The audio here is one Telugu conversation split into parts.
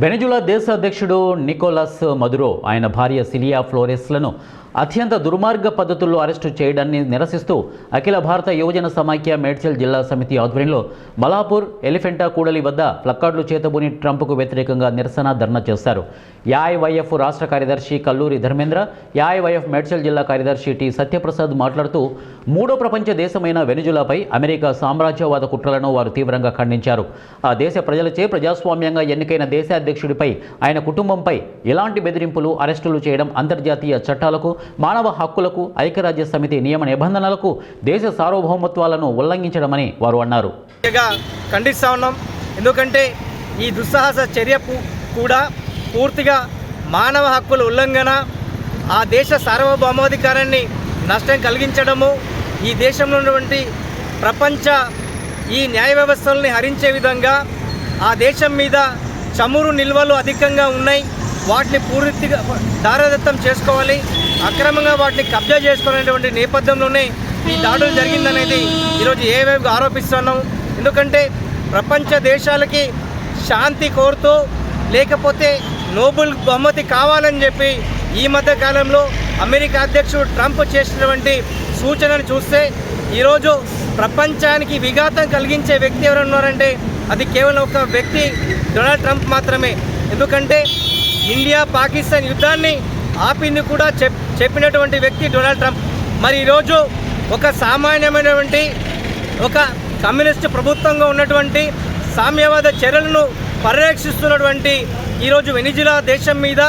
వెనెజులా దేశ అధ్యక్షుడు నికోలస్ మదురో ఆయన భార్య సిలియా ఫ్లోరెస్లను అత్యంత దుర్మార్గ పద్ధతుల్లో అరెస్టు చేయడాన్ని నిరసిస్తూ అఖిల భారత యువజన సమాఖ్య మేడ్చల్ జిల్లా సమితి ఆధ్వర్యంలో మలాపూర్ ఎలిఫెంటా కూడలి వద్ద ప్లకార్డులు చేతబూని ట్రంప్కు వ్యతిరేకంగా నిరసన ధర్నా చేశారు. ఏఐవైఎఫ్ రాష్ట్ర కార్యదర్శి కల్లూరి ధర్మేంద్ర, ఏఐవైఎఫ్ మేడ్చల్ జిల్లా కార్యదర్శి టి సత్యప్రసాద్ మాట్లాడుతూ మూడో ప్రపంచ దేశమైన వెనెజులాపై అమెరికా సామ్రాజ్యవాద కుట్రలను వారు తీవ్రంగా ఖండించారు. ఆ దేశ ప్రజలచే ప్రజాస్వామ్యంగా ఎన్నికైన దేశాధ్యక్షుడిపై, ఆయన కుటుంబంపై ఎలాంటి బెదిరింపులు, అరెస్టులు చేయడం అంతర్జాతీయ చట్టాలకు, మానవ హక్కులకు, ఐక్యరాజ్య సమితి నియమ నిబంధనలకు, దేశ సార్వభౌమత్వాలను ఉల్లంఘించడమని వారు అన్నారు. ఖండిస్తా ఉన్నాం. ఎందుకంటే ఈ దుస్సాహస చర్య కూడా పూర్తిగా మానవ హక్కుల ఉల్లంఘన, ఆ దేశ సార్వభౌమాధికారాన్ని నష్టం కలిగించడము, ఈ దేశంలో ఉన్నటువంటి ప్రపంచ ఈ న్యాయ వ్యవస్థల్ని హరించే విధంగా ఆ దేశం మీద చమురు నిల్వలు అధికంగా ఉన్నాయి, వాటిని పూర్తిగా దారదత్తం చేసుకోవాలి, అక్రమంగా వాటిని కబ్జా చేసుకోవాలనేటువంటి నేపథ్యంలోనే ఈ దాడులు జరిగిందనేది ఈరోజు ఏవేవి ఆరోపిస్తున్నాం. ఎందుకంటే ప్రపంచ దేశాలకి శాంతి కోరుతూ, లేకపోతే నోబెల్ బహుమతి కావాలని చెప్పి ఈ మధ్య కాలంలో అమెరికా అధ్యక్షుడు ట్రంప్ చేసినటువంటి సూచనను చూస్తే ఈరోజు ప్రపంచానికి విఘాతం కలిగించే వ్యక్తి ఎవరు ఉన్నారంటే అది కేవలం ఒక వ్యక్తి, డొనాల్డ్ ట్రంప్ మాత్రమే. ఎందుకంటే ఇండియా పాకిస్తాన్ యుద్ధాన్ని ఆపింది కూడా చెప్పినటువంటి వ్యక్తి డొనాల్డ్ ట్రంప్. మరి ఈరోజు ఒక సామాన్యమైనటువంటి ఒక కమ్యూనిస్టు ప్రభుత్వంగా ఉన్నటువంటి సామ్యవాద చర్యలను పర్యవేక్షిస్తున్నటువంటి ఈరోజు వెనిజులా దేశం మీద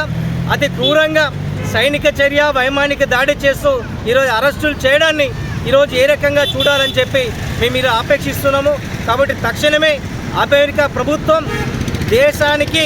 అతి క్రూరంగా సైనిక చర్య, వైమానిక దాడి చేస్తూ ఈరోజు అరెస్టులు చేయడాన్ని ఈరోజు ఏ రకంగా చూడాలని చెప్పి మేము మీరు ఆపేక్షిస్తున్నాము. కాబట్టి తక్షణమే అమెరికా ప్రభుత్వం దేశానికి,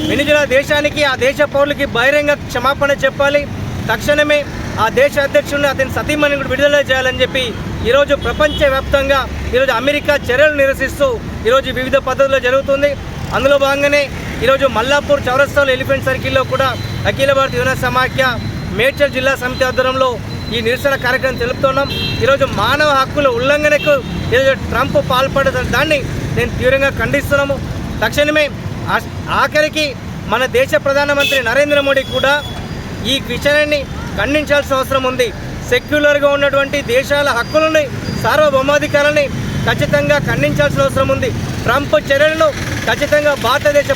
వెనిజులా దేశానికి, ఆ దేశ పౌరులకి బహిరంగ క్షమాపణ చెప్పాలి. తక్షణమే ఆ దేశ అధ్యక్షుడిని, అతని సతీమణిని కూడా విడుదల చేయాలని చెప్పి ఈరోజు ప్రపంచవ్యాప్తంగా ఈరోజు అమెరికా చర్యలు నిరసిస్తూ ఈరోజు వివిధ పద్ధతుల్లో జరుగుతుంది. అందులో భాగంగానే ఈరోజు మల్లాపూర్ చౌరస్తాలో ఎలిఫెంట్ సర్కిల్లో కూడా అఖిల భారత యువజన సమాఖ్య మేడ్చల్ జిల్లా సమితి ఆధ్వర్యంలో ఈ నిరసన కార్యక్రమం తెలుపుతున్నాం. ఈరోజు మానవ హక్కుల ఉల్లంఘనకు ఈరోజు ట్రంప్ పాల్పడే దాన్ని నేను తీవ్రంగా ఖండిస్తున్నాము. తక్షణమే ఆఖరికి మన దేశ ప్రధానమంత్రి నరేంద్ర మోడీ కూడా ఈ విషయాన్ని ఖండించాల్సిన అవసరం ఉంది. సెక్యులర్గా ఉన్నటువంటి దేశాల హక్కులని, సార్వభౌమాధికారాన్ని ఖచ్చితంగా ఖండించాల్సిన అవసరం ఉంది. ట్రంప్ చర్యలను ఖచ్చితంగా భారతదేశ